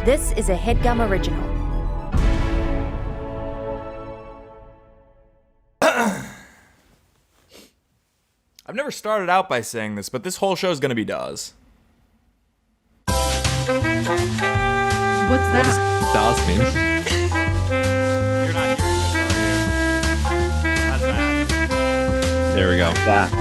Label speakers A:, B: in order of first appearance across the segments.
A: This is a Headgum original.
B: I've never started out by saying this, but this whole show is going to be Dawes.
C: What's that?
D: Dawes mean?
B: You're not hearing this, are you? How's that?
D: There we go.
E: That's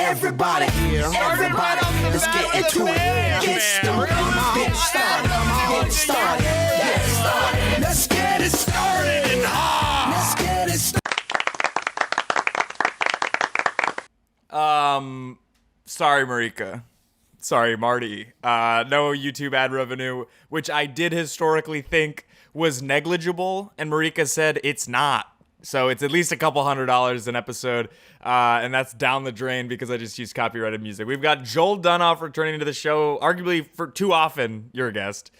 F: Everybody, let's get into it. Get started, get started, get started, get started. Let's get it started and hard. Let's get it started.
B: Sorry, Marika. Sorry, Marty. No YouTube ad revenue, which I did historically think was negligible, and Marika said it's not. So it's at least a couple $100 an episode, and that's down the drain because I just used copyrighted music. We've got Joel Dunoff returning to the show, arguably for too often, you're a guest.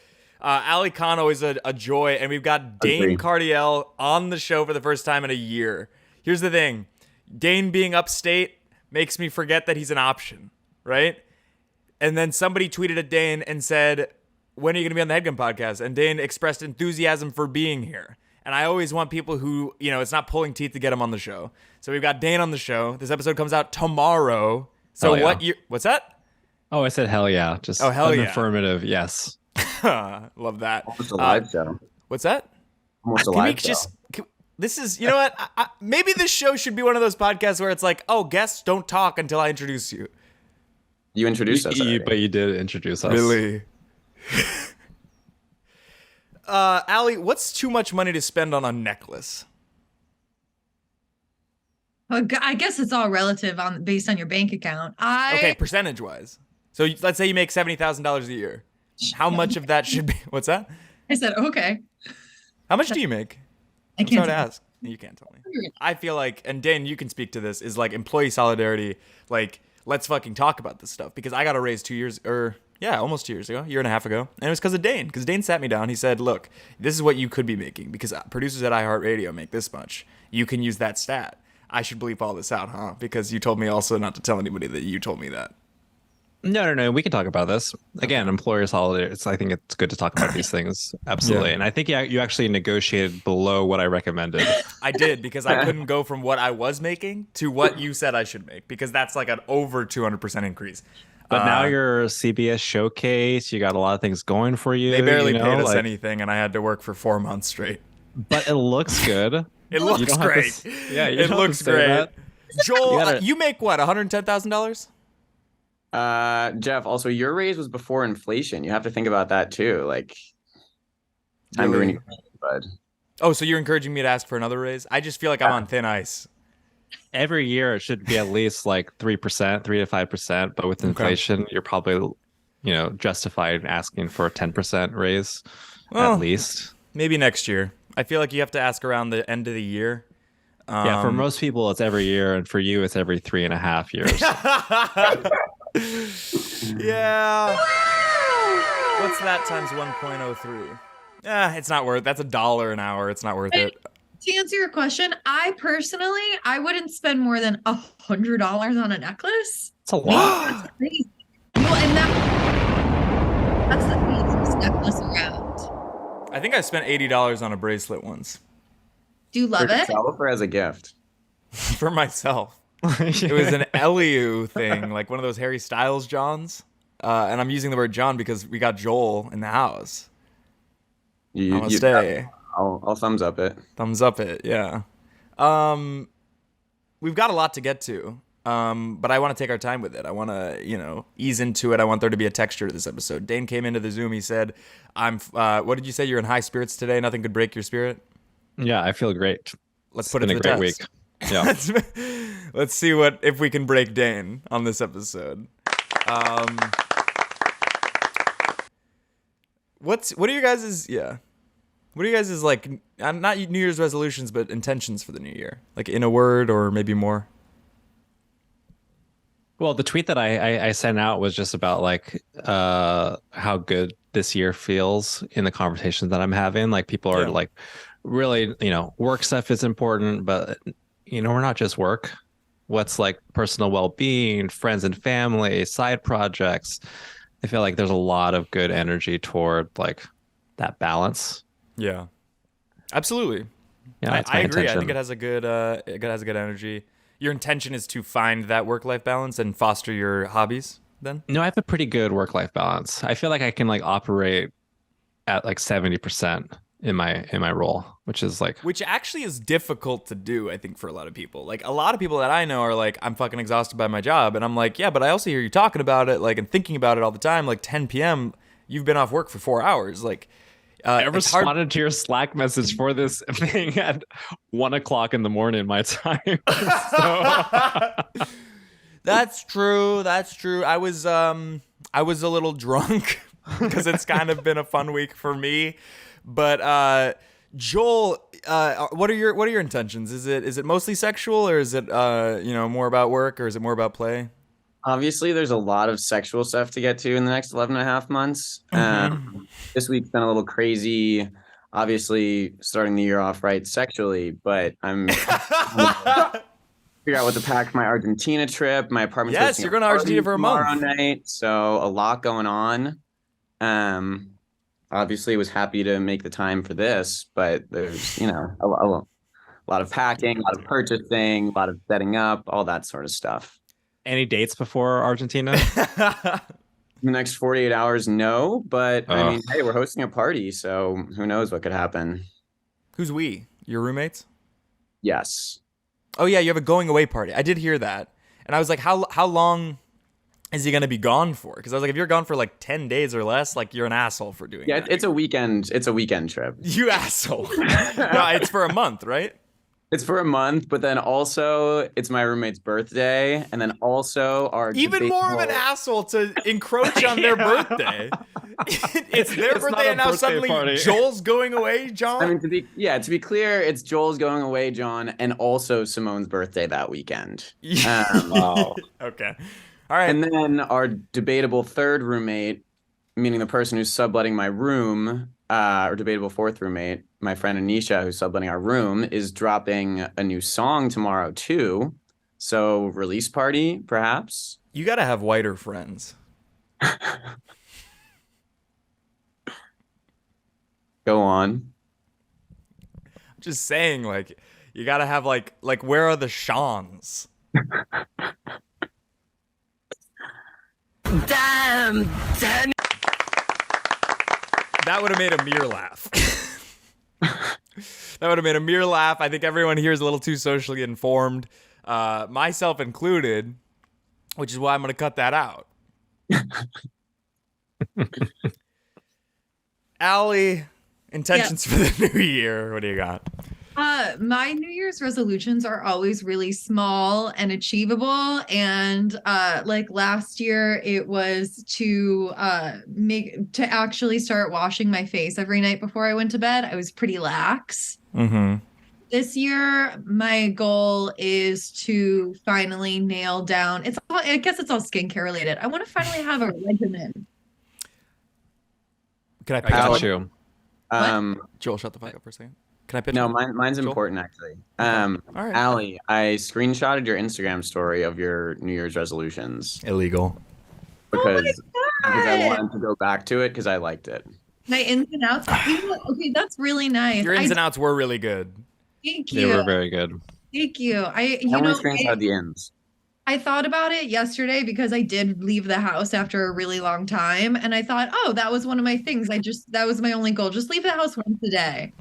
B: Allie Khan, always a joy, and we've got Dane Cardiel on the show for the first time in a year. Here's the thing. Dane being upstate makes me forget that he's an option, right? And then somebody tweeted at Dane and said, when are you going to be on the Headgum podcast? And Dane expressed enthusiasm for being here. And I always want people who, it's not pulling teeth to get them on the show. So we've got Dane on the show. This episode comes out tomorrow. So what's that?
D: Oh, I said hell yeah. Just
B: hell
D: an
B: yeah.
D: Affirmative, yes.
B: Love that.
E: almost a live show.
B: What's that?
E: Almost a live show.
B: This is, you know what? Maybe this show should be one of those podcasts where it's like, oh, guests don't talk until I introduce you.
E: You introduced us already.
D: But you did introduce us.
B: Really? Allie, what's too much money to spend on a necklace?
C: I guess it's all relative based on your bank account.
B: Okay, percentage-wise. So let's say you make $70,000 a year. How much of that should be? What's that?
C: I said okay.
B: How much do you make?
C: I can't
B: I'm sorry to ask. You can't tell me. I feel like, and Dane, you can speak to this, is like employee solidarity. Like, let's fucking talk about this stuff because I got a raise almost 2 years ago, year and a half ago. And it was because of Dane. Because Dane sat me down. He said, look, this is what you could be making because producers at iHeartRadio make this much. You can use that stat. I should bleep all this out, huh? Because you told me also not to tell anybody that you told me that.
D: No. We can talk about this. Again, employer solidarity. I think it's good to talk about these things. Absolutely. Yeah. And I think you actually negotiated below what I recommended.
B: I did because I couldn't go from what I was making to what you said I should make because that's like an over 200% increase.
D: But now you're CBS Showcase. You got a lot of things going for you.
B: They barely paid us anything, and I had to work for 4 months straight.
D: But it looks good.
B: It looks great. It looks great. That. Joel, you make what, $110,000?
E: Geoff, also your raise was before inflation. You have to think about that too. Like, time really? Bud.
B: Oh, so you're encouraging me to ask for another raise? I just feel like I'm on thin ice.
D: Every year it should be at least like 3%, 3 to 5%. But with inflation, you're probably, justified asking for a 10% raise at least. Maybe
B: next year. I feel like you have to ask around the end of the year.
D: Yeah, for most people it's every year, and for you it's every 3.5 years.
B: Yeah. What's that times 1.03? It's not worth. That's $1 an hour. It's not worth it.
C: To answer your question, I wouldn't spend more than $100 on a necklace.
D: It's a lot.
C: That's crazy. And that's the easiest necklace around.
B: I think I spent $80 on a bracelet once.
C: Do you love it?
E: For yourself or as a gift?
B: For myself. It was an Elliot thing, like one of those Harry Styles Johns. And I'm using the word John because we got Joel in the house. Namaste.
E: I'll thumbs up it.
B: Thumbs up it, yeah. We've got a lot to get to, but I want to take our time with it. I want to, ease into it. I want there to be a texture to this episode. Dane came into the Zoom. He said, what did you say? You're in high spirits today. Nothing could break your spirit.
D: Yeah, I feel great.
B: Let's put it to the test. Week. Yeah. Let's see if we can break Dane on this episode. What are you guys' What are you guys' like, not New Year's resolutions, but intentions for the new year? Like in a word or maybe more?
D: Well, the tweet that I sent out was just about like how good this year feels in the conversations that I'm having. Like people are like really, work stuff is important, but we're not just work. what's like personal well-being, friends and family, side projects. I feel like there's a lot of good energy toward like that balance.
B: Yeah. Absolutely.
D: Yeah, that's my
B: I agree. I
D: intention.
B: think it has a good energy. Your intention is to find that work-life balance and foster your hobbies then?
D: No, I have a pretty good work-life balance. I feel like I can like operate at like 70% in my role, which is like
B: Which actually is difficult to do, I think, for a lot of people. Like, a lot of people that I know are like, I'm fucking exhausted by my job. And I'm like, yeah, but I also hear you talking about it, like, and thinking about it all the time. Like, 10 p.m., you've been off work for 4 hours. Like,
D: I
B: it's hard.
D: responded to your Slack message for this thing at 1 o'clock in the morning my time. So
B: That's true. That's true. I was a little drunk because it's kind of been a fun week for me. But Joel, what are your intentions? Is it mostly sexual, or is it more about work, or is it more about play?
E: Obviously, there's a lot of sexual stuff to get to in the next 11 and a half months. This week's been a little crazy. Obviously, starting the year off right sexually, but I'm figure out what to pack for my Argentina trip. My apartment's
B: Yes,
E: hosting
B: you're going to Argentina for a
E: tomorrow
B: month.
E: night, so a lot going on. Obviously, was happy to make the time for this, but there's a lot of packing, a lot of purchasing, a lot of setting up, all that sort of stuff.
D: any dates before Argentina?
E: The next 48 hours, no, but I
D: Oh.
E: mean, hey, we're hosting a party, so who knows what could happen.
B: Who's we? Your roommates?
E: Yes.
B: Oh yeah, you have a going away party. I did hear that, and I was like, how long is he gonna be gone for? Because I was like, if you're gone for like 10 days or less, like you're an asshole for doing
E: Yeah,
B: that.
E: it's a weekend. It's a weekend trip.
B: You asshole. No, it's for a month, right?
E: It's for a month, but then also it's my roommate's birthday, and then also our
B: Even more of an
E: debatable-
B: asshole to encroach on their birthday. It's their
D: It's not
B: birthday,
D: a
B: and now
D: birthday
B: suddenly
D: party.
B: Joel's going away, John.
E: I mean, to be clear, it's Joel's going away, John, and also Simone's birthday that weekend.
D: Wow.
B: Okay. All right.
E: And then our debatable third roommate, meaning the person who's subletting my room, or debatable fourth roommate, my friend Anisha, who's subletting our room, is dropping a new song tomorrow too. So release party, perhaps.
B: You gotta have whiter friends.
E: Go on.
B: Just saying, like, you gotta have like where are the Seans?
F: Damn, damn.
B: That would have made Amir laugh. That would have made Amir laugh. I think everyone here is a little too socially informed, myself included, which is why I'm going to cut that out. Allie, intentions for the new year. What do you got?
C: My New Year's resolutions are always really small and achievable. And like last year, it was to actually start washing my face every night before I went to bed. I was pretty lax.
B: Mm-hmm.
C: This year, my goal is to finally nail down. I guess it's all skincare related. I want to finally have a regimen.
B: Can I
D: I
B: pitch
D: got
B: one?
D: you.
B: Joel, shut the fuck up for a second. Can I pitch
E: No,
B: one?
E: mine's
B: Joel?
E: important actually.
B: All right.
E: Allie, I screenshotted your Instagram story of your New Year's resolutions
B: Illegal.
E: because I
C: God.
E: wanted to go back to it because I liked it.
C: My ins and outs. Okay, that's really nice.
B: Your ins and outs were really good.
C: Thank
D: They
C: you.
D: were very good.
C: Thank you.
E: I only screenshotted the ends.
C: I thought about it yesterday because I did leave the house after a really long time. And I thought, oh, that was one of my things. That was my only goal. Just leave the house once a day.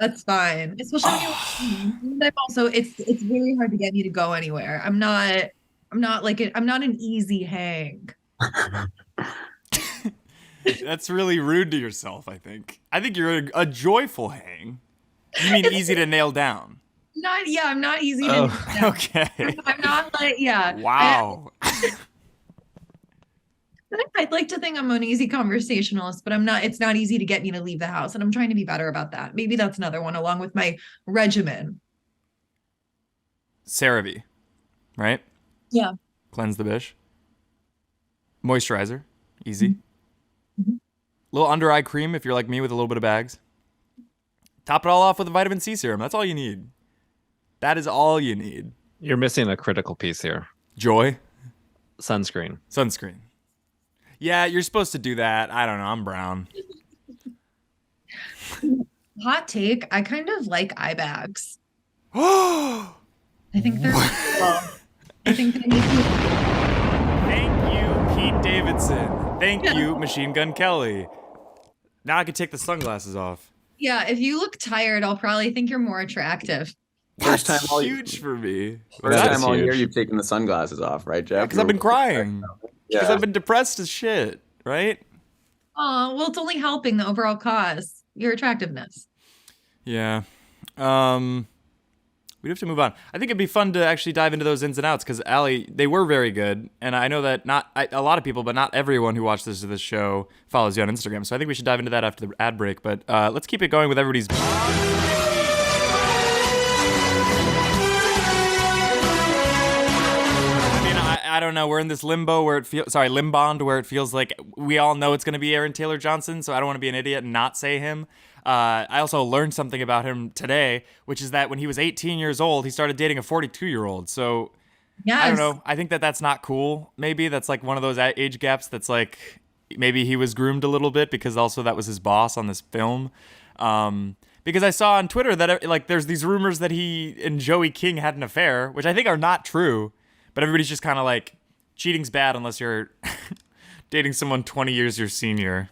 C: That's fine. Especially when I'm also, it's really hard to get me to go anywhere. I'm not an easy hang.
B: That's really rude to yourself, I think. I think you're a joyful hang. You mean easy to nail down.
C: I'm not easy to
D: Oh,
B: Okay.
C: I'm not like, yeah.
B: Wow.
C: I'd like to think I'm an easy conversationalist, but I'm not. It's not easy to get me to leave the house, and I'm trying to be better about that. Maybe that's another one, along with my regimen.
B: CeraVe, right?
C: Yeah.
B: Cleanse the bish. Moisturizer, easy.
C: Mm-hmm.
B: Little under eye cream if you're like me with a little bit of bags. Top it all off with a vitamin C serum. That's all you need. That is all you need.
D: You're missing a critical piece here.
B: Joy?
D: Sunscreen.
B: Sunscreen. Yeah, you're supposed to do that. I don't know. I'm brown.
C: Hot take, I kind of like eye bags.
B: Oh!
C: I think they're cool. I think they make you.
B: Thank you, Pete Davidson. Thank you, Machine Gun Kelly. Now I can take the sunglasses off.
C: Yeah, if you look tired, I'll probably think you're more attractive.
E: First
B: That's
E: time all
B: huge for me.
E: First
D: That
E: time
D: is
E: all year
D: huge.
E: you've taken the sunglasses off, right, Geoff?
B: Because I've been crying. Because
E: Yeah.
B: I've been depressed as shit, right?
C: Oh, well, it's only helping the overall cause, your attractiveness.
B: Yeah. We have to move on. I think it'd be fun to actually dive into those ins and outs because Allie, they were very good, and I know that a lot of people, but not everyone who watches this show follows you on Instagram. So I think we should dive into that after the ad break. But let's keep it going with everybody's. I mean, I don't know. We're in this limbo where it feels limbond where it feels like we all know it's going to be Aaron Taylor Johnson. So I don't want to be an idiot and not say him. I also learned something about him today, which is that when he was 18 years old, he started dating a 42-year-old. So
C: Yes.
B: I don't know. I think that that's not cool. Maybe that's like one of those age gaps that's like maybe he was groomed a little bit because also that was his boss on this film. Because I saw on Twitter that like there's these rumors that he and Joey King had an affair, which I think are not true. But everybody's just kind of like cheating's bad unless you're dating someone 20 years your senior.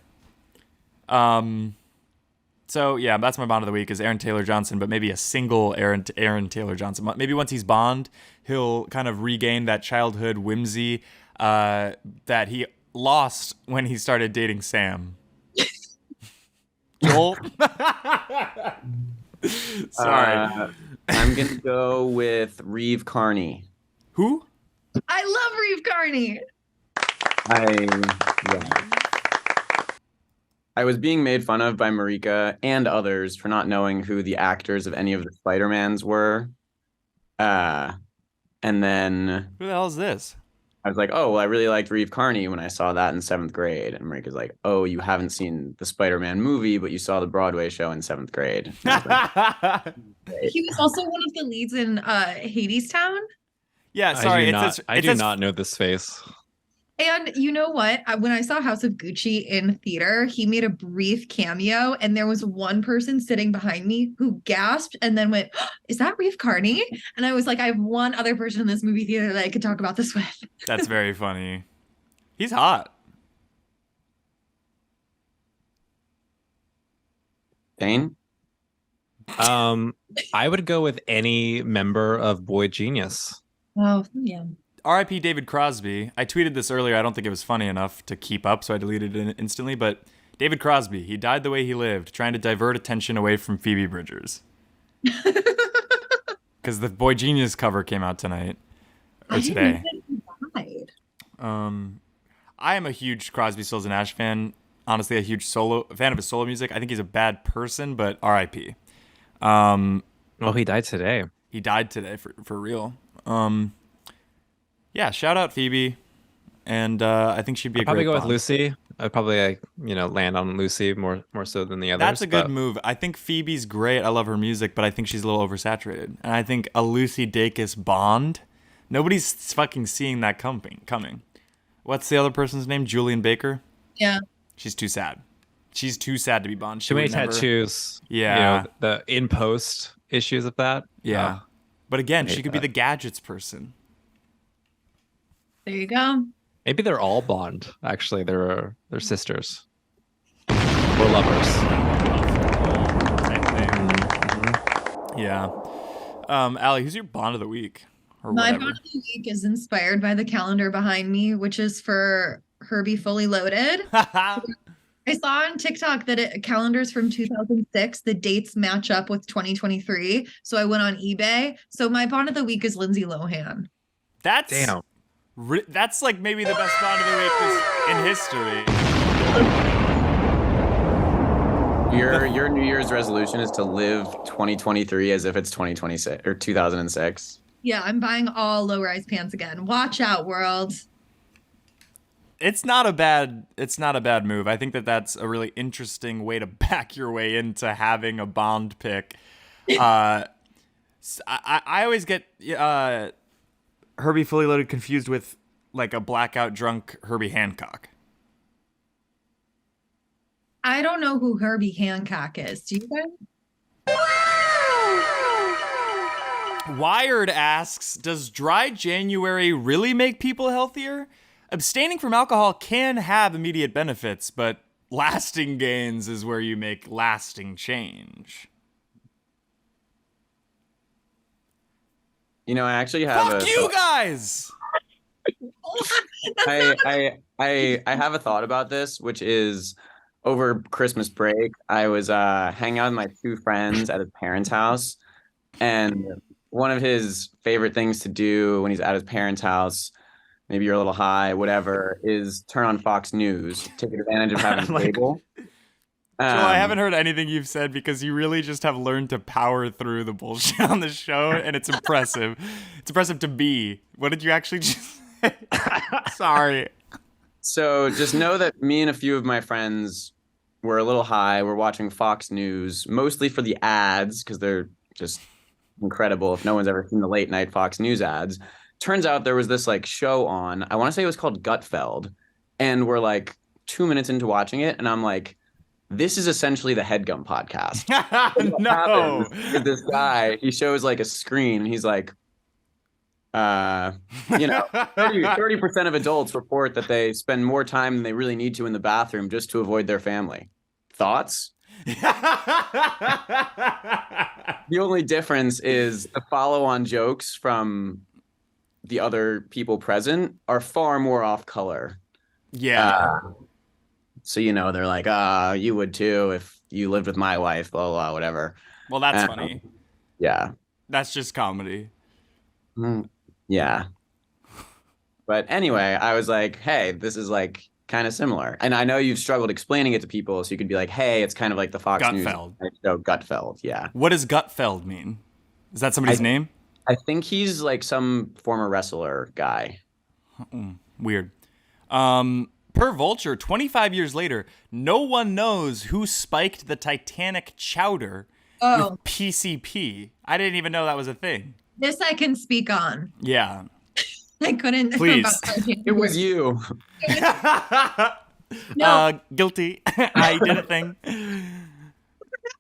B: So yeah, that's my Bond of the week is Aaron Taylor Johnson, but maybe a single Aaron Taylor Johnson. Maybe once he's Bond, he'll kind of regain that childhood whimsy that he lost when he started dating Sam. Joel? Sorry.
E: I'm going to go with Reeve Carney.
B: Who?
C: I love Reeve Carney.
E: I was being made fun of by Marika and others for not knowing who the actors of any of the Spider-Mans were. And then
B: Who the hell is this?
E: I was like, oh, well, I really liked Reeve Carney when I saw that in 7th grade. And Marika's like, oh, you haven't seen the Spider-Man movie, but you saw the Broadway show in 7th grade. And I was like,
C: He was also one of the leads in Hades Town.
B: Yeah, sorry.
D: I do not know this face.
C: And you know what? When I saw House of Gucci in theater, he made a brief cameo, and there was one person sitting behind me who gasped and then went, oh, "Is that Reeve Carney?" And I was like, "I have one other person in this movie theater that I could talk about this with."
B: That's very funny. He's hot.
E: Dane?
D: I would go with any member of Boy Genius.
C: Oh, yeah.
B: R.I.P. David Crosby. I tweeted this earlier. I don't think it was funny enough to keep up, so I deleted it instantly. But David Crosby, he died the way he lived, trying to divert attention away from Phoebe Bridgers. Because the Boy Genius cover came out tonight. Or today.
C: Died.
B: I am a huge Crosby, Stills, and Nash fan. Honestly, a huge fan of his solo music. I think he's a bad person, but R.I.P.
D: Well, he died today.
B: He died today for real. Yeah, shout out Phoebe, and I think she'd be a
D: I'd probably
B: great
D: go with
B: Bond.
D: Lucy. I'd probably land on Lucy more so than the others.
B: That's a good
D: but
B: move. I think Phoebe's great. I love her music, but I think she's a little oversaturated. And I think a Lucy Dacus Bond, nobody's fucking seeing that coming. What's the other person's name? Julian Baker?
C: Yeah.
B: She's too sad. She's too sad to be Bond. She
D: too many
B: would never-
D: tattoos.
B: Yeah.
D: The in post issues of that.
B: Yeah. But again, she
D: hate
B: could be
D: that.
B: the gadgets person.
C: There you go.
D: Maybe they're all Bond. Actually, they're sisters or lovers.
B: Yeah. Allie, who's your Bond of the week? Or
C: My
B: whatever.
C: Bond of the week is inspired by the calendar behind me, which is for Herbie Fully Loaded. I saw on TikTok that calendars from 2006, the dates match up with 2023. So I went on eBay. So my Bond of the week is Lindsay Lohan.
B: That's
D: Damn.
B: That's like maybe the best Bond of the week in history.
E: Your New Year's resolution is to live 2023 as if it's 2026 or 2006.
C: Yeah, I'm buying all low-rise pants again. Watch out, world.
B: It's not a bad move. I think that's a really interesting way to back your way into having a Bond pick. I always get Herbie Fully Loaded confused with like a blackout drunk Herbie Hancock.
C: I don't know who Herbie Hancock is. Do you guys?
B: Wired asks, does dry January really make people healthier? Abstaining from alcohol can have immediate benefits, but lasting gains is where you make lasting change.
E: You know, I actually have
B: Fuck you guys!
E: I have a thought about this, which is over Christmas break, I was hanging out with my two friends at his parents' house, and one of his favorite things to do when he's at his parents' house, maybe you're a little high, whatever, is turn on Fox News, take advantage of having cable.
B: Joel, I haven't heard anything you've said because you really just have learned to power through the bullshit on the show, and it's impressive. It's impressive to be. What did you actually just say? Sorry.
E: So just know that me and a few of my friends were a little high. We're watching Fox News, mostly for the ads, because they're just incredible. If no one's ever seen the late night Fox News ads. Turns out there was this like show on, I want to say it was called Gutfeld, and we're like 2 minutes into watching it, and I'm like, this is essentially the Headgum podcast.
B: No.
E: This guy, he shows like a screen, and he's like, 30% of adults report that they spend more time than they really need to in the bathroom just to avoid their family. Thoughts? The only difference is the follow-on jokes from the other people present are far more off color.
B: Yeah.
E: So, they're like, you would too if you lived with my wife, blah, blah, whatever.
B: Well, that's funny.
E: Yeah.
B: That's just comedy.
E: Yeah. But anyway, I was like, hey, this is like kind of similar. And I know you've struggled explaining it to people, so you could be like, hey, it's kind of like the Fox
B: Gutfeld.
E: News show Gutfeld. Yeah.
B: What does Gutfeld mean? Is that somebody's name?
E: I think he's like some former wrestler guy.
B: Weird. Per Vulture, 25 years later, no one knows who spiked the Titanic Chowder with PCP. I didn't even know that was a thing.
C: This I can speak on.
B: Yeah.
C: I couldn't.
B: Please.
E: It was you.
C: No.
B: Guilty. I did a thing.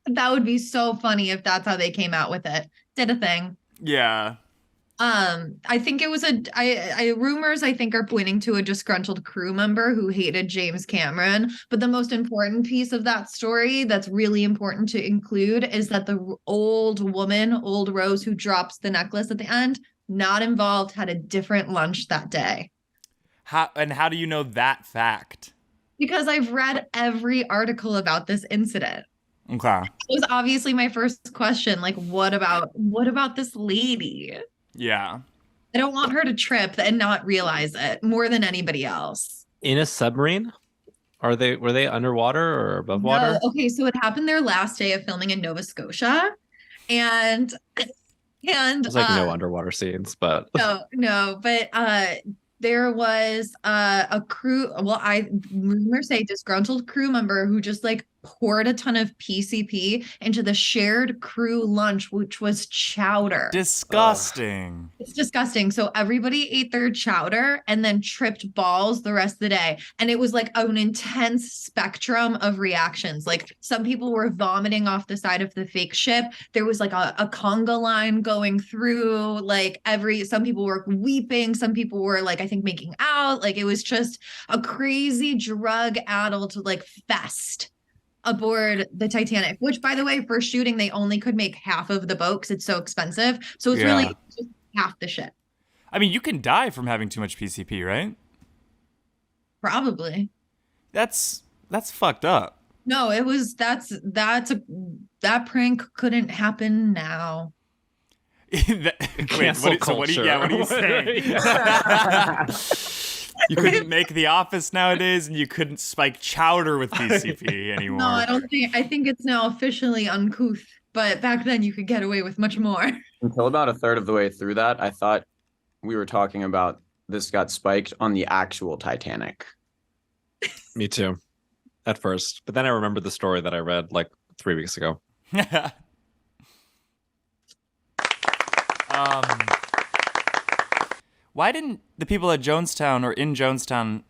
C: That would be so funny if that's how they came out with it. Did a thing.
B: Yeah.
C: I think it was rumors I think are pointing to a disgruntled crew member who hated James Cameron. But the most important piece of that story that's really important to include is that the old woman, old Rose, who drops the necklace at the end, not involved, had a different lunch that day.
B: How do you know that fact?
C: Because I've read every article about this incident.
B: Okay.
C: It was obviously my first question. Like, what about this lady?
B: Yeah.
C: I don't want her to trip and not realize it more than anybody else.
D: In a submarine? Were they underwater or above water?
C: No. Okay, so it happened their last day of filming in Nova Scotia. And
D: There's like no underwater scenes, but
C: no, but there was a crew, rumors say disgruntled crew member who just like poured a ton of PCP into the shared crew lunch, which was chowder.
B: Disgusting.
C: It's disgusting. So everybody ate their chowder and then tripped balls the rest of the day. And it was like an intense spectrum of reactions. Like some people were vomiting off the side of the fake ship. There was like a conga line going through, like some people were weeping. Some people were like, I think making out. Like it was just a crazy drug-addled like fest aboard the Titanic, which by the way, for shooting, they only could make half of the boat because it's so expensive. So it's really just half the ship.
B: I mean, you can die from having too much PCP, right?
C: Probably.
B: That's fucked up.
C: No, that prank couldn't happen now.
B: What are you saying? You couldn't make The Office nowadays, and you couldn't spike chowder with PCP anymore.
C: No, I think it's now officially uncouth, but back then you could get away with much more.
E: Until about a third of the way through that, I thought we were talking about this got spiked on the actual Titanic.
D: Me too, at first. But then I remembered the story that I read like 3 weeks ago.
B: Why didn't the people at Jonestown or in Jonestown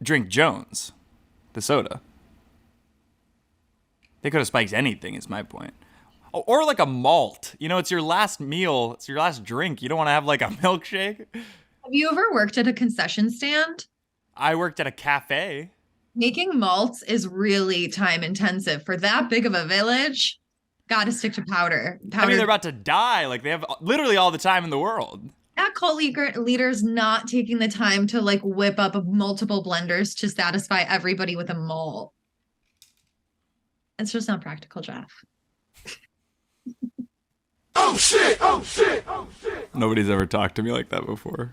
B: drink Jones, the soda? They could have spiked anything, is my point. Or like a malt. You know, it's your last meal. It's your last drink. You don't want to have like a milkshake.
C: Have you ever worked at a concession stand?
B: I worked at a cafe.
C: Making malts is really time intensive. For that big of a village, gotta stick to powder.
B: I mean, they're about to die. Like, they have literally all the time in the world.
C: That cult leader's not taking the time to like whip up multiple blenders to satisfy everybody with a malt. It's just not practical, Geoff.
F: Oh shit! Oh shit! Oh shit!
B: Nobody's ever talked to me like that before.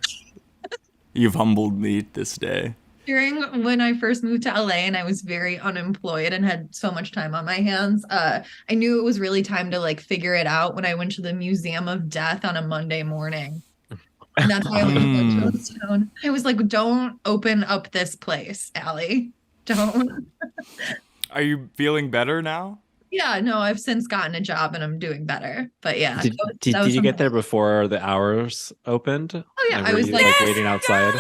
B: You've humbled me this day.
C: During when I first moved to LA and I was very unemployed and had so much time on my hands, I knew it was really time to like figure it out when I went to the Museum of Death on a Monday morning. And that's why I went to Jonestown. I was like, don't open up this place, Allie. Don't.
B: Are you feeling better now?
C: Yeah, no, I've since gotten a job and I'm doing better. But yeah.
D: Did you get there before the hours opened?
C: Oh yeah,
D: And
C: I
D: were
C: was
D: you,
C: like
D: waiting outside.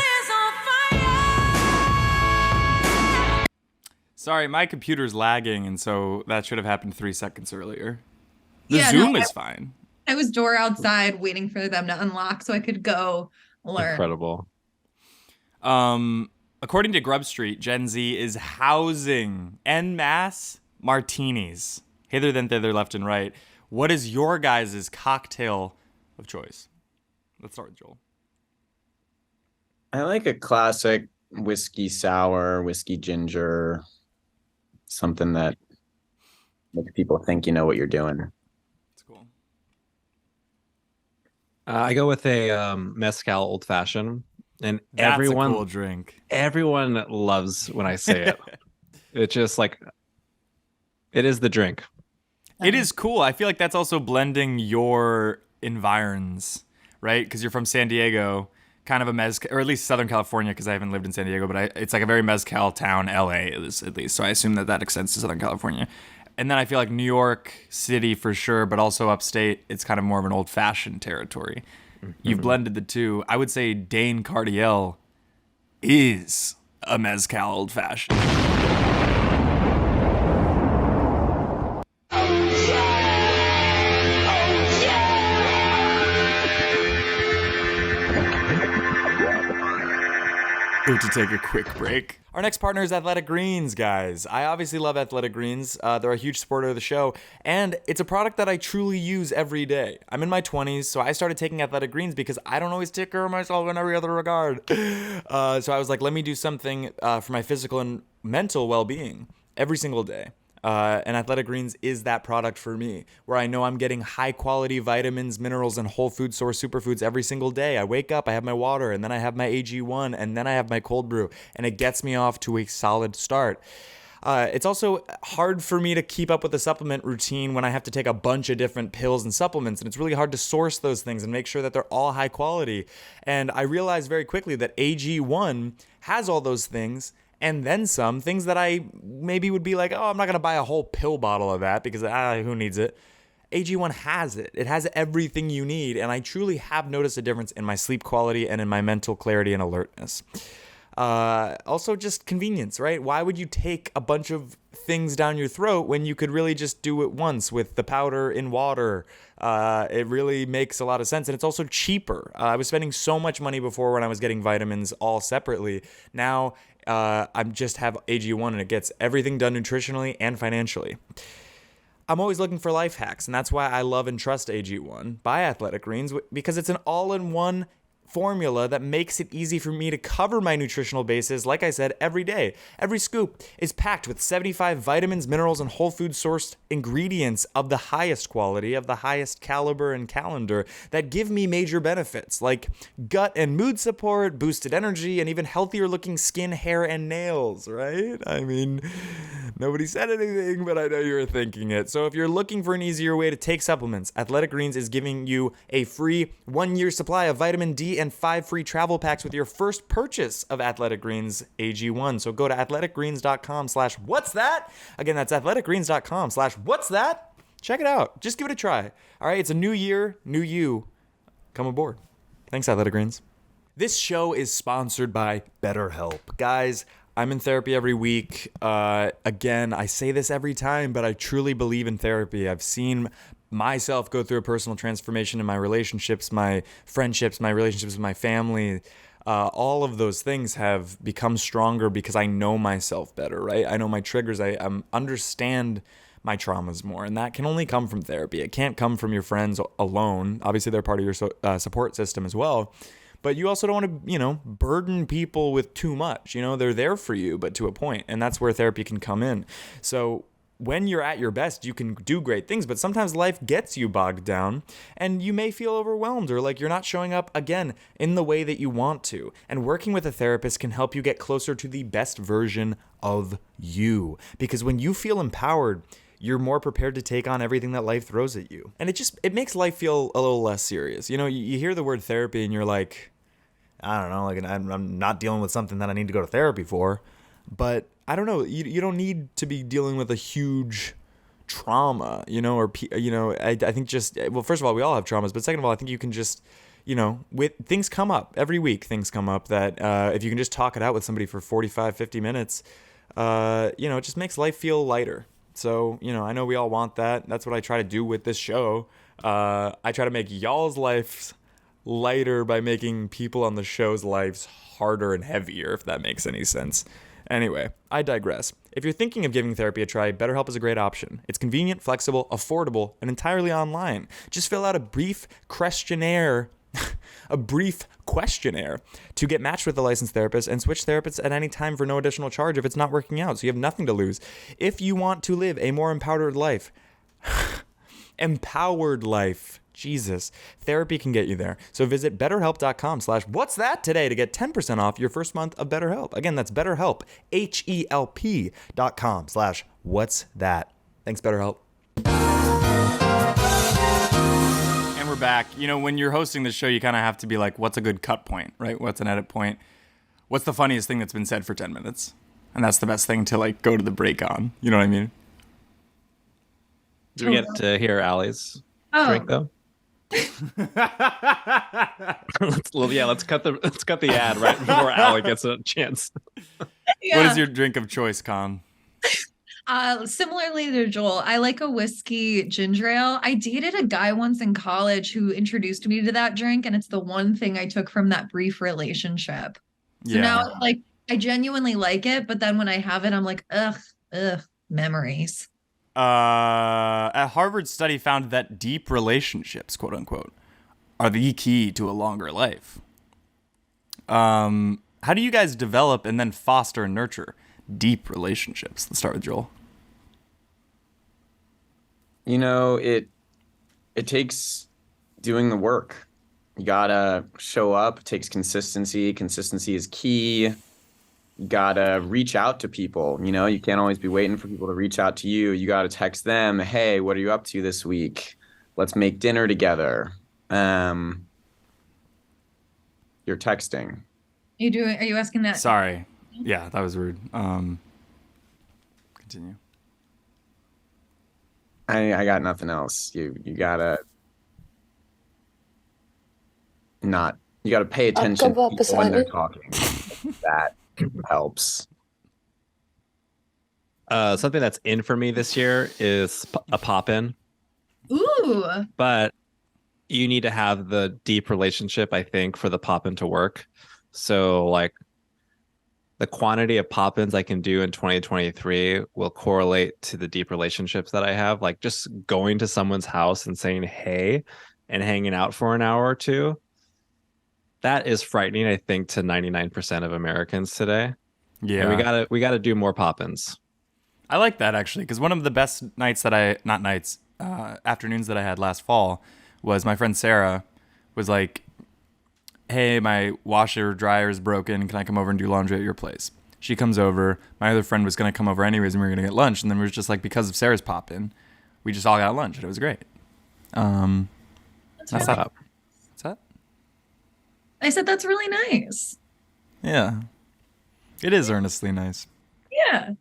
B: Sorry, my computer's lagging, and so that should have happened 3 seconds earlier. The
C: Yeah,
B: Zoom
C: no,
B: is fine.
C: I was door outside waiting for them to unlock so I could go learn.
D: Incredible.
B: According to Grub Street, Gen Z is housing en masse martinis. Hither then thither, left and right. What is your guys' cocktail of choice? Let's start with Joel.
E: I like a classic whiskey sour, whiskey ginger, something that makes people think you know what you're doing.
B: That's cool.
D: I go with a mezcal old fashioned, and
B: That's
D: everyone
B: a cool drink.
D: everyone loves when I say it. It's just like it is the drink.
B: It is cool. I feel like that's also blending your environs, right? Because you're from San Diego, kind of a mezcal, or at least Southern California, because I haven't lived in San Diego, but it's like a very mezcal town, LA at least. So I assume that extends to Southern California. And then I feel like New York City for sure, but also upstate, it's kind of more of an old-fashioned territory. Mm-hmm. You've blended the two. I would say Dane Cardiel is a mezcal old-fashioned. To take a quick break. Our next partner is Athletic Greens, guys. I obviously love Athletic Greens. They're a huge supporter of the show, and it's a product that I truly use every day. I'm in my 20s, so I started taking Athletic Greens because I don't always take care of myself in every other regard. So I was like, let me do something for my physical and mental well-being every single day. And Athletic Greens is that product for me, where I know I'm getting high quality vitamins, minerals, and whole food source superfoods every single day. I wake up, I have my water, and then I have my AG1, and then I have my cold brew, and it gets me off to a solid start. It's also hard for me to keep up with the supplement routine when I have to take a bunch of different pills and supplements, and it's really hard to source those things and make sure that they're all high quality. And I realized very quickly that AG1 has all those things, and then some things that I maybe would be like, oh, I'm not going to buy a whole pill bottle of that because who needs it? AG1 has it. It has everything you need. And I truly have noticed a difference in my sleep quality and in my mental clarity and alertness. Also just convenience, right? Why would you take a bunch of things down your throat when you could really just do it once with the powder in water? It really makes a lot of sense. And it's also cheaper. I was spending so much money before when I was getting vitamins all separately. Now, I just have AG1 and it gets everything done nutritionally and financially. I'm always looking for life hacks, and that's why I love and trust AG1 by Athletic Greens, because it's an all-in-one formula that makes it easy for me to cover my nutritional bases, like I said, every day. Every scoop is packed with 75 vitamins, minerals, and whole food sourced ingredients of the highest quality, of the highest caliber and calendar that give me major benefits like gut and mood support, boosted energy, and even healthier looking skin, hair, and nails, right? I mean, nobody said anything, but I know you were thinking it. So if you're looking for an easier way to take supplements, Athletic Greens is giving you a free 1-year supply of vitamin D and 5 free travel packs with your first purchase of Athletic Greens AG1. So go to athleticgreens.com/what's that? Again, that's athleticgreens.com/what's that Check it out. Just give it a try. All right, it's a new year, new you. Come aboard. Thanks, Athletic Greens. This show is sponsored by BetterHelp. Guys, I'm in therapy every week. Again, I say this every time, but I truly believe in therapy. I've seen myself go through a personal transformation in my relationships, my friendships, my relationships with my family. All of those things have become stronger because I know myself better, right? I know my triggers. I understand my traumas more, and that can only come from therapy. It can't come from your friends alone. Obviously, they're part of your support system as well. But you also don't want to, burden people with too much. They're there for you, but to a point. And that's where therapy can come in. So when you're at your best, you can do great things. But sometimes life gets you bogged down and you may feel overwhelmed or like you're not showing up, again, in the way that you want to. And working with a therapist can help you get closer to the best version of you. Because when you feel empowered, you're more prepared to take on everything that life throws at you. And it makes life feel a little less serious. You hear the word therapy and you're like, I don't know, like I'm not dealing with something that I need to go to therapy for. But I don't know, you don't need to be dealing with a huge trauma, I think first of all, we all have traumas, but second of all, I think you can just, with things come up every week, things come up that if you can just talk it out with somebody for 45, 50 minutes, it just makes life feel lighter. So, I know we all want that. That's what I try to do with this show. I try to make y'all's lives lighter by making people on the show's lives harder and heavier, if that makes any sense. Anyway, I digress. If you're thinking of giving therapy a try, BetterHelp is a great option. It's convenient, flexible, affordable, and entirely online. Just fill out a brief questionnaire to get matched with a licensed therapist and switch therapists at any time for no additional charge if it's not working out. So you have nothing to lose. If you want to live a more empowered life, Jesus, therapy can get you there. So visit betterhelp.com/what's that today to get 10% off your first month of BetterHelp. Again, that's BetterHelp, HELP.com/what's that. Thanks, BetterHelp. And we're back. When you're hosting the show, you kind of have to be like, what's a good cut point, right? What's an edit point? What's the funniest thing that's been said for 10 minutes? And that's the best thing to go to the break on. You know what I mean?
D: Do we get to hear Allie's drink though? Let's cut the ad right before Allie gets a chance.
C: Yeah.
B: What is your drink of choice, Con?
C: Similarly to Joel, I like a whiskey ginger ale. I dated a guy once in college who introduced me to that drink, and it's the one thing I took from that brief relationship. So now, I genuinely like it, but then when I have it, I'm like, ugh, memories.
B: A Harvard study found that deep relationships, quote unquote, are the key to a longer life. How do you guys develop and then foster and nurture deep relationships? Let's start with Joel.
E: It takes doing the work. You gotta show up. It takes consistency. Consistency is key. You gotta reach out to people. You can't always be waiting for people to reach out to you. You gotta text them, hey, what are you up to this week? Let's make dinner together. You're texting.
C: Are you asking that?
B: Sorry. Yeah, that was rude. Continue.
E: I got nothing else. You gotta pay attention to people when they're talking. That helps.
D: Something that's in for me this year is a pop-in.
C: Ooh.
D: But you need to have the deep relationship, I think, for the pop-in to work. So, the quantity of pop-ins I can do in 2023 will correlate to the deep relationships that I have. Just going to someone's house and saying, hey, and hanging out for an hour or two. That is frightening, I think, to 99% of Americans today.
B: Yeah.
D: And we gotta do more pop-ins.
B: I like that, actually, because one of the best afternoons that I had last fall was my friend Sarah was like, hey, my washer dryer is broken. Can I come over and do laundry at your place? She comes over. My other friend was going to come over anyways, and we were going to get lunch. And then we were just like, because of Sarah's pop-in, we just all got lunch, and it was great.
C: That's
B: What's that?
C: I said that's really nice.
B: Yeah. It is earnestly nice.
C: Yeah.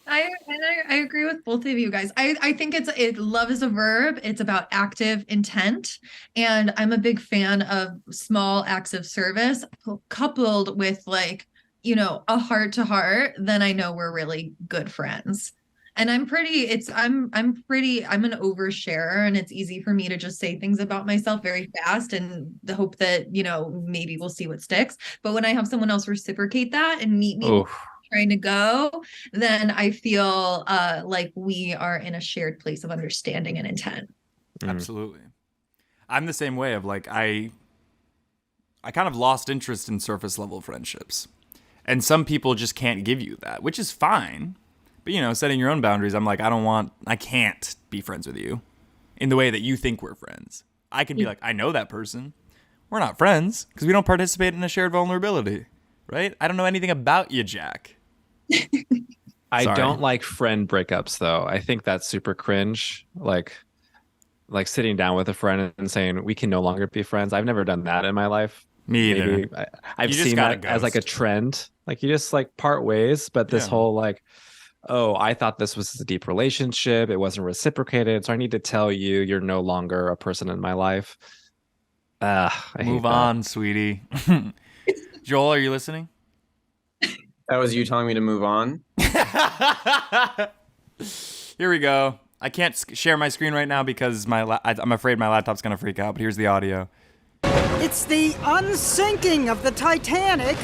C: I And I agree with both of you guys. I think love is a verb. It's about active intent. And I'm a big fan of small acts of service coupled with like, a heart to heart. Then I know we're really good friends. And I'm an oversharer, and it's easy for me to just say things about myself very fast and the hope that, maybe we'll see what sticks. But when I have someone else reciprocate that and meet me trying to go, then I feel like we are in a shared place of understanding and intent.
B: Absolutely. I'm the same way of like, I kind of lost interest in surface level friendships. And some people just can't give you that, which is fine. But, setting your own boundaries, I'm like, I can't be friends with you in the way that you think we're friends. I can be like, I know that person. We're not friends because we don't participate in a shared vulnerability, right? I don't know anything about you, Jack.
D: I don't like friend breakups, though. I think that's super cringe. Like sitting down with a friend and saying, we can no longer be friends. I've never done that in my life.
B: Me either.
D: Maybe I've seen that as like a trend. Like you just like part ways, but this whole like, oh, I thought this was a deep relationship. It wasn't reciprocated. So I need to tell you, you're no longer a person in my life.
B: Move on, sweetie. Joel, are you listening?
E: That was you telling me to move on?
B: Here we go. I can't share my screen right now because I'm afraid my laptop's going to freak out, but here's the audio.
A: It's the unsinking of the Titanic.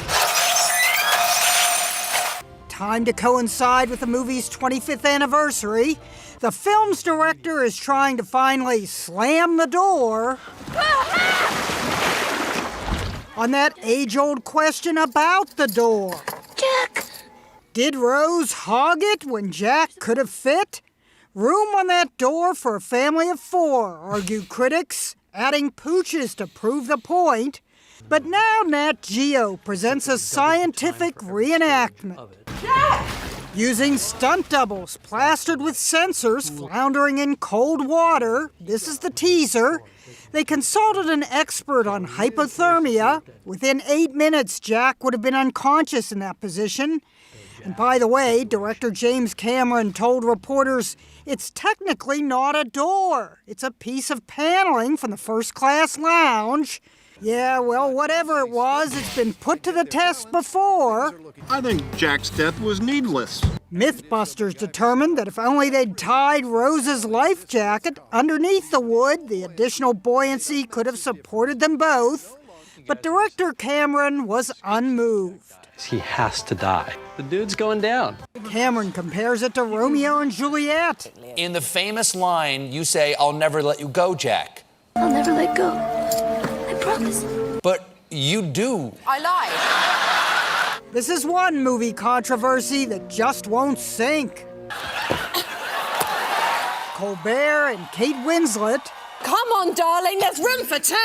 A: Time to coincide with the movie's 25th anniversary. The film's director is trying to finally slam the door on that age-old question about the door.
F: Jack!
A: Did Rose hog it when Jack could have fit? Room on that door for a family of 4, argue critics, adding pooches to prove the point. But now Nat Geo presents a scientific reenactment. Using stunt doubles plastered with sensors floundering in cold water, this is the teaser, they consulted an expert on hypothermia. Within 8 minutes, Jack would have been unconscious in that position. And by the way, director James Cameron told reporters, it's technically not a door. It's a piece of paneling from the first-class lounge. Yeah, well, whatever it was, it's been put to the test before.
G: I think Jack's death was needless.
A: Mythbusters determined that if only they'd tied Rose's life jacket underneath the wood, the additional buoyancy could have supported them both. But director Cameron was unmoved.
H: He has to die. The dude's going down.
A: Cameron compares it to Romeo and Juliet.
I: In the famous line, you say, I'll never let you go, Jack.
F: I'll never let go. I promise.
I: But you do.
F: I lied.
A: This is one movie controversy that just won't sink. Colbert and Kate Winslet
F: Come on, darling, there's room for 2.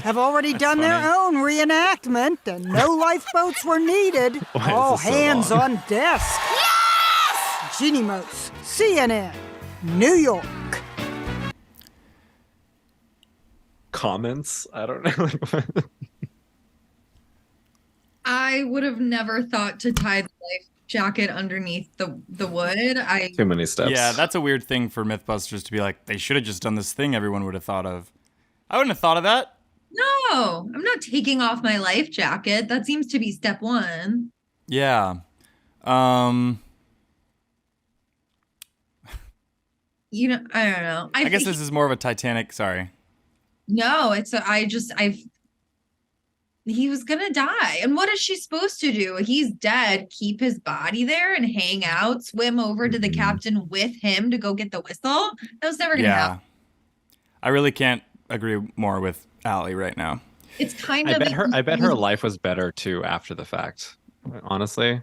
A: have already done their own reenactment, and no lifeboats were needed. All hands on desk.
F: Yes!
A: Jeannie Mose, CNN, New York.
D: Comments? I don't know.
C: I would have never thought to tie the life jacket underneath the wood.
D: Too many steps.
B: Yeah, that's a weird thing for Mythbusters to be like, they should have just done this thing everyone would have thought of. I wouldn't have thought of that.
C: No, I'm not taking off my life jacket. That seems to be step 1.
B: Yeah.
C: I don't know.
B: I guess this is more of a Titanic. Sorry.
C: No, he was gonna die. And what is she supposed to do? He's dead. Keep his body there and hang out, swim over to the captain with him to go get the whistle? That was never gonna happen.
B: I really can't agree more with Allie right now.
C: It's kind
D: I
C: of
D: bet her life was better too after the fact. Honestly.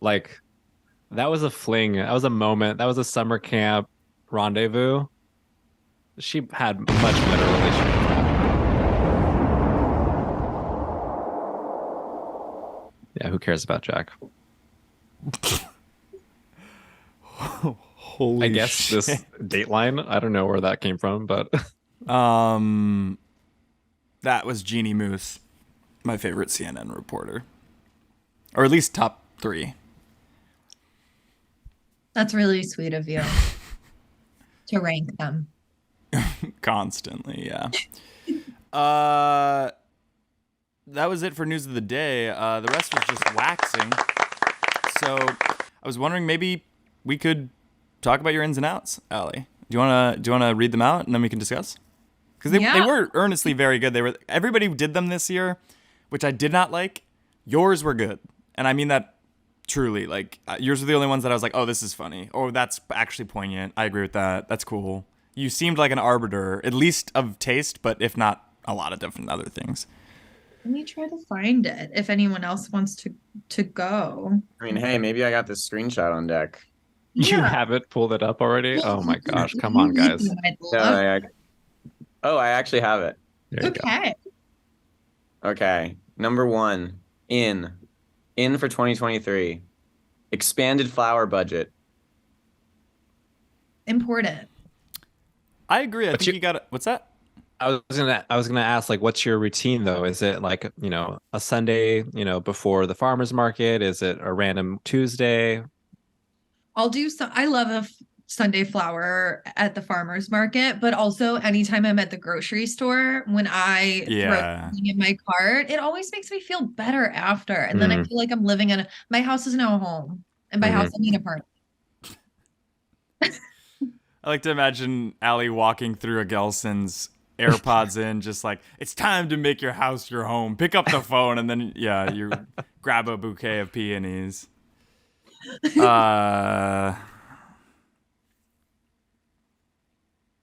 D: Like that was a fling. That was a moment. That was a summer camp rendezvous. She had much better relationship. Yeah, who cares about Jack?
B: Holy
D: I guess this Dateline, I don't know where that came from, but
B: that was Jeannie Moose, my favorite CNN reporter. Or at least top 3.
C: That's really sweet of you to rank them.
B: Constantly, yeah. That was it for news of the day. The rest was just waxing. So I was wondering maybe we could talk about your ins and outs, Allie. Do you wanna read them out and then we can discuss? Because they were earnestly very good. Everybody did them this year, which I did not like. Yours were good, and I mean that truly. Like yours were the only ones that I was like, oh, this is funny. Oh, that's actually poignant. I agree with that. That's cool. You seemed like an arbiter, at least of taste, but if not, a lot of different other things.
C: Let me try to find it if anyone else wants to go.
E: I mean, hey, maybe I got this screenshot on deck.
D: You
C: Yeah.
D: haven't pulled it up already? Oh my gosh. Come on, guys.
E: No, I actually have it.
D: There you go.
C: Okay.
E: Okay. Number 1, in for 2023. Expanded flower budget.
C: Important.
B: I agree. I think you got it. What's that?
D: I was gonna ask, like, what's your routine though? Is it like, a Sunday, before the farmer's market? Is it a random Tuesday?
C: I'll do so. I love a Sunday flower at the farmer's market, but also anytime I'm at the grocery store, when I throw something in my cart, it always makes me feel better after. And then I feel like I'm living in my house is now a home. And by house, I mean apartment.
B: I like to imagine Allie walking through a Gelson's, AirPods in, just like, it's time to make your house your home. Pick up the phone, and then, you grab a bouquet of peonies.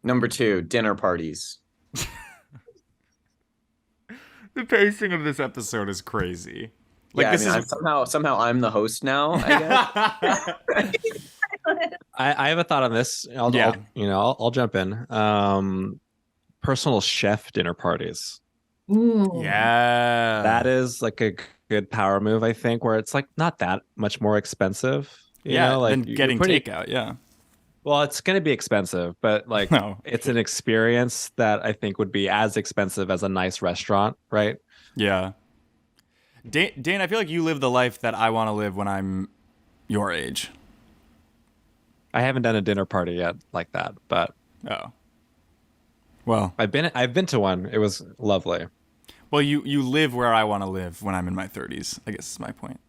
E: Number 2, dinner parties.
B: The pacing of this episode is crazy. Like,
E: yeah, I mean, somehow I'm the host now, I guess.
D: I have a thought on this. I'll jump in. Personal chef dinner parties.
C: Ooh.
B: Yeah.
D: That is like a good power move, I think, where it's like not that much more expensive.
B: Than getting takeout, yeah.
D: Well, it's going to be expensive, but like it's an experience that I think would be as expensive as a nice restaurant, right?
B: Yeah. Dane, I feel like you live the life that I want to live when I'm your age.
D: I haven't done a dinner party yet like that, but
B: well,
D: I've been to one. It was lovely.
B: Well, you live where I want to live when I'm in my 30s, I guess is my point.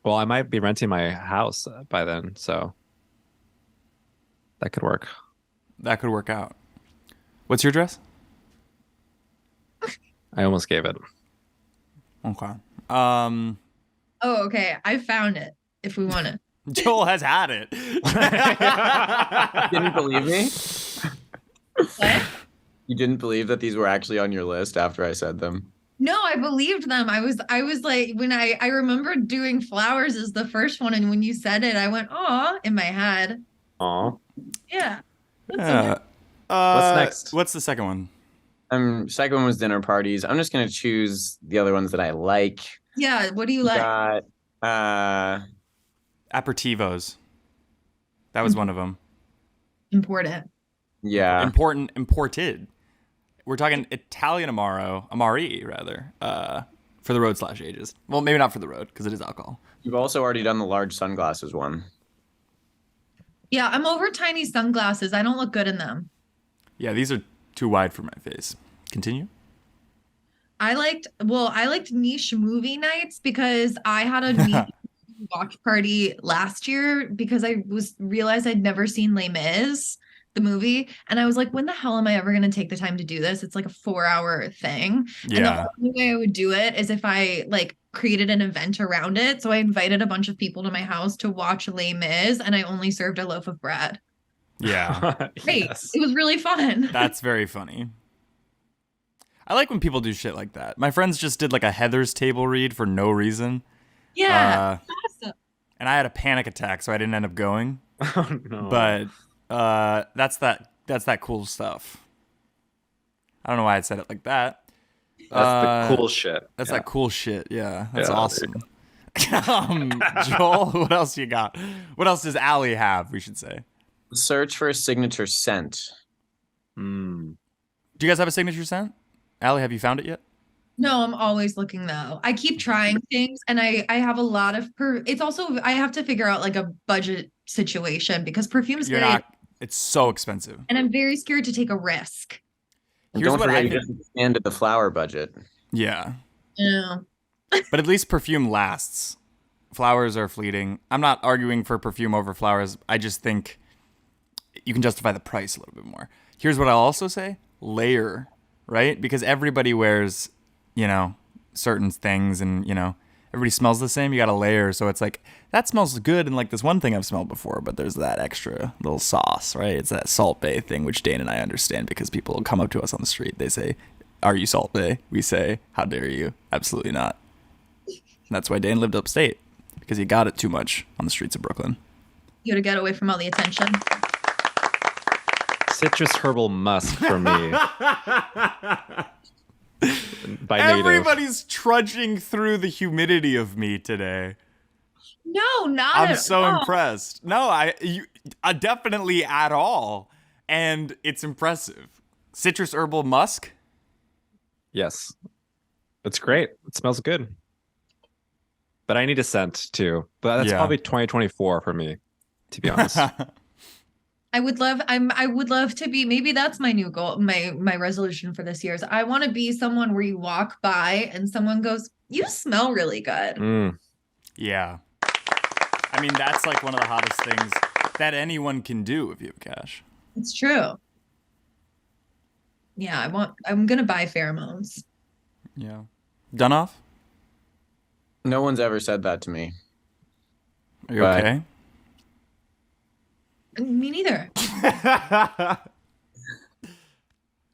D: Well, I might be renting my house by then, so that could work.
B: That could work out. What's your address?
D: I almost gave it.
B: Okay.
C: Oh, okay. I found it. If we want it.
B: Joel has had it.
E: Didn't believe me?
C: What?
E: You didn't believe that these were actually on your list after I said them?
C: No, I believed them. I was like, when I remember doing flowers as the first one, and when you said it, I went, "Aw," in my head.
D: Aw.
C: Yeah.
B: Yeah.
D: What's next?
B: What's the second one?
E: Second one was dinner parties. I'm just gonna choose the other ones that I like.
C: Yeah. What do you like?
E: Got
B: Aperitivos. That was one of them.
C: Important.
E: Yeah.
B: Imported. We're talking Italian Amari rather, for the road / ages. Well, maybe not for the road because it is alcohol.
E: You've also already done the large sunglasses one.
C: Yeah, I'm over tiny sunglasses. I don't look good in them.
B: Yeah, these are too wide for my face. Continue.
C: I liked niche movie nights because I had a niche watch party last year because I realized I'd never seen Les Mis, the movie, and I was like, when the hell am I ever going to take the time to do this? It's like a 4-hour thing.
B: Yeah.
C: And the only way I would do it is if I like created an event around it. So I invited a bunch of people to my house to watch Les Mis, and I only served a loaf of bread.
B: Yeah.
C: Great.
D: Yes.
C: It was really fun.
B: That's very funny. I like when people do shit like that. My friends just did like a Heather's table read for no reason.
C: Yeah. Awesome.
B: And I had a panic attack, so I didn't end up going.
D: Oh, no.
B: But that's that cool stuff. I don't know why I said it like that.
D: That's the cool shit.
B: That's that cool shit. Yeah, that's
D: Yeah,
B: awesome. Joel, what else you got? What else does Allie have? We should say.
E: Search for a signature scent.
B: Do you guys have a signature scent? Allie, have you found it yet?
C: No, I'm always looking though. I keep trying things and I have a lot of it's also I have to figure out like a budget situation because perfume's
B: You're
C: very
B: not. It's so expensive.
C: and I'm very scared to take a risk.
E: And
B: Here's
E: don't
B: what
E: forget
B: I
E: you
B: think.
E: just expanded the flower budget.
B: Yeah,
C: Yeah.
B: but at least perfume lasts. Flowers are fleeting. I'm not arguing for perfume over flowers. I just think you can justify the price a little bit more. Here's what I'll also say: layer, right? Because everybody wears, certain things, and everybody smells the same. You got to layer, so it's like that smells good, and like this one thing I've smelled before, but there's that extra little sauce, right? It's that Salt Bay thing, which Dane and I understand because people will come up to us on the street. They say, "Are you Salt Bay?" We say, "How dare you? Absolutely not." And that's why Dane lived upstate, because he got it too much on the streets of Brooklyn.
C: You gotta get away from all the attention.
D: Citrus herbal musk for me. By native.
B: Everybody's trudging through the humidity of me today.
C: No, not
B: I'm
C: at
B: so
C: all.
B: impressed. No, I definitely at all, and it's impressive. Citrus herbal musk.
D: Yes. It's great. It smells good. But I need a scent too. But that's
B: Yeah.
D: probably 2024 for me, to be honest.
C: I would love to be, maybe that's my new goal, my resolution for this year is I want to be someone where you walk by and someone goes, "You smell really good."
D: Mm.
B: Yeah. I mean, that's like one of the hottest things that anyone can do if you have cash.
C: It's true. Yeah, I'm gonna buy pheromones.
B: Yeah. Dunoff?
E: No one's ever said that to me.
B: Are you
E: But-
B: okay?
C: Me neither.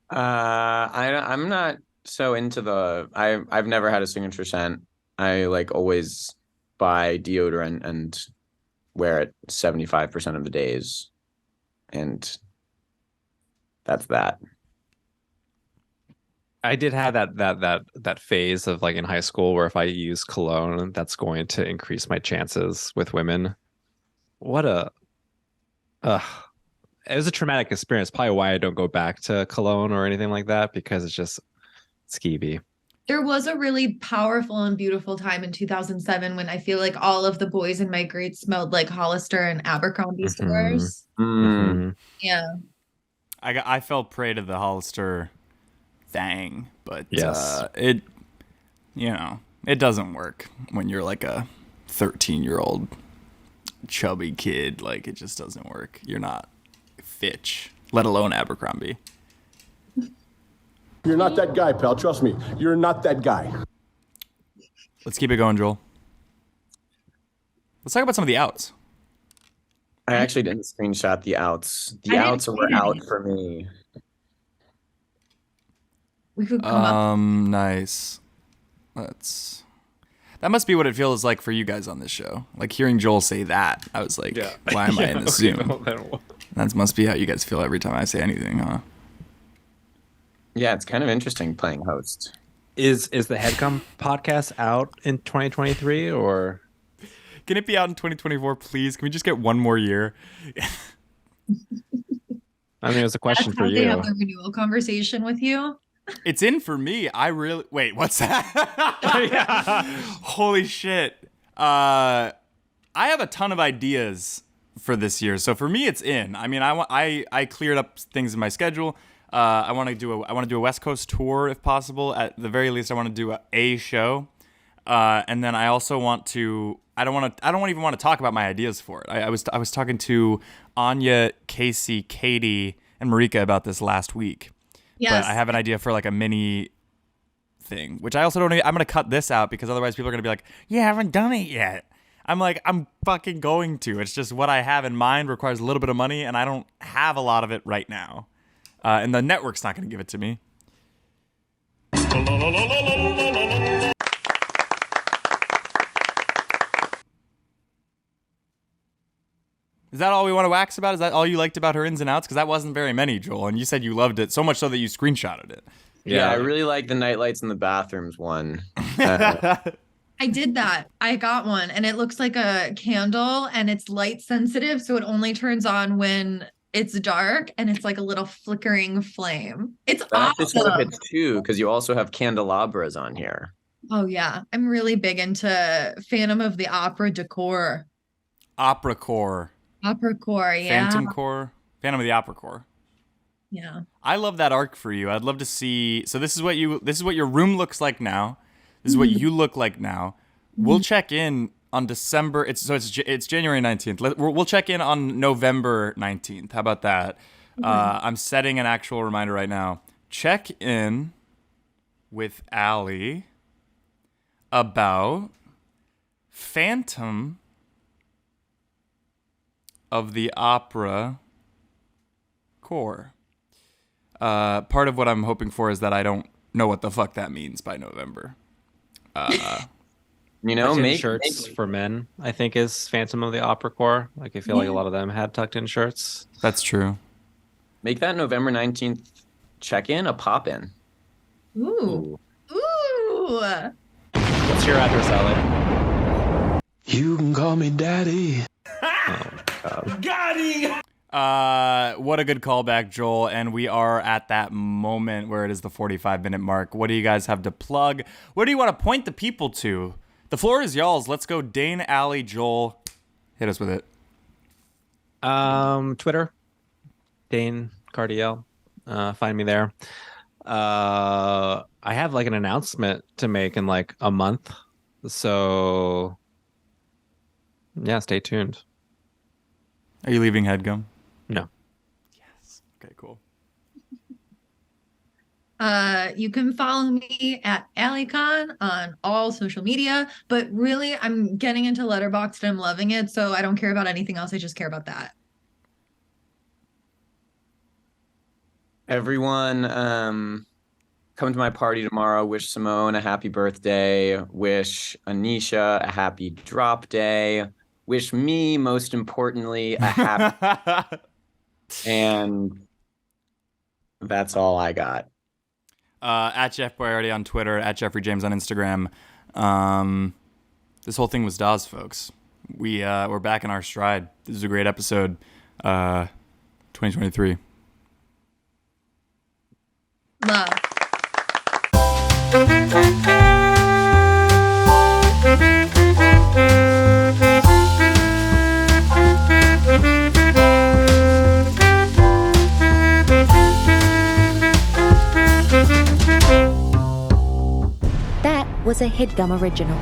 E: I'm not so into I've never had a signature scent. I like always buy deodorant and wear it 75% of the days. And that's that.
D: I did have that phase of like in high school where if I use cologne, that's going to increase my chances with women. What a it was a traumatic experience. Probably why I don't go back to cologne or anything like that, because it's just skeevy.
C: There was a really powerful and beautiful time in 2007 when I feel like all of the boys in my grade smelled like Hollister and Abercrombie stores.
D: Mhm.
C: Yeah.
B: I fell prey to the Hollister thing, but
D: Yes.
B: it doesn't work when you're like a 13-year-old chubby kid. Like, it just doesn't work. You're not Fitch, let alone Abercrombie.
J: You're not that guy, pal. Trust me. You're not that guy.
B: Let's keep it going, Joel. Let's talk about some of the outs.
E: I actually didn't screenshot the outs. The
C: I didn't
E: outs were
C: see
E: out
C: any.
E: for me.
C: We could come up.
B: Nice. That must be what it feels like for you guys on this show. Like hearing Joel say that, I was like, why am I in this Zoom? That must be how you guys feel every time I say anything, huh?
E: Yeah, it's kind of interesting playing host.
D: Is the Headgum podcast out in 2023 or?
B: Can it be out in 2024, please? Can we just get one more year?
D: I mean, it was a question
C: That's
D: for
C: how they
D: you.
C: have the renewal conversation with you.
B: It's in for me. Wait, what's that? Holy shit. I have a ton of ideas for this year. So for me, it's in. I mean, I cleared up things in my schedule. I want to do a West Coast tour if possible. At the very least, I want to do a show. And then I also want to. I don't even want to talk about my ideas for it. I was talking to Anya, Casey, Katie, and Marika about this last week.
C: Yes.
B: But I have an idea for like a mini thing, which I also don't. I'm gonna cut this out because otherwise people are gonna be like, "You haven't done it yet." I'm like, I'm fucking going to. It's just what I have in mind requires a little bit of money, and I don't have a lot of it right now. And the network's not gonna give it to me. Is that all we want to wax about? Is that all you liked about her ins and outs? Because that wasn't very many, Joel. And you said you loved it so much so that you screenshotted it.
E: Yeah, I really like the nightlights in the bathrooms one.
C: I did that. I got one and it looks like a candle and it's light sensitive. So it only turns on when It's dark and it's like a little flickering flame. It's
E: That just sort of
C: awesome.
E: hits too, because you also have candelabras on here.
C: Oh yeah, I'm really big into Phantom of the Opera decor.
B: Opera core.
C: Opera core, yeah.
B: Phantom core. Phantom of the Opera core.
C: Yeah.
B: I love that arc for you. I'd love to see. So this is what your room looks like now. This is what you look like now. We'll check in on December. It's January 19th. We'll check in on November 19th. How about that? I'm setting an actual reminder right now. Check in with Allie about Phantom of the Opera core. Part of what I'm hoping for is that I don't know what the fuck that means by November.
D: Tucked-in shirts for men, I think, is Phantom of the Opera core. Like, I feel like a lot of them had tucked-in shirts.
B: That's true.
E: Make that November 19th check-in a pop-in.
C: Ooh. Ooh.
D: What's your address, Allie?
F: You can call me daddy.
B: What a good callback, Joel. And we are at that moment where it is the 45-minute mark. What do you guys have to plug? Where do you want to point the people to? The floor is y'all's. Let's go Dane, Allie, Joel. Hit us with it.
D: Twitter, Dane Cardiel. Find me there. I have like an announcement to make in like a month. So yeah, stay tuned.
B: Are you leaving Headgum?
D: No.
B: Yes. Okay, cool.
C: You can follow me at AllieCon on all social media, but really I'm getting into Letterboxd and I'm loving it, so I don't care about anything else. I just care about that.
E: Everyone, come to my party tomorrow. Wish Simone a happy birthday. Wish Anisha a happy drop day. Wish me, most importantly, a happy... And that's all I got.
B: At Jeff Boyardi on Twitter, at Jeffrey James on Instagram. This whole thing was Dawes, folks. We're back in our stride. This is a great episode. 2023.
C: Love.
K: That was a Headgum original.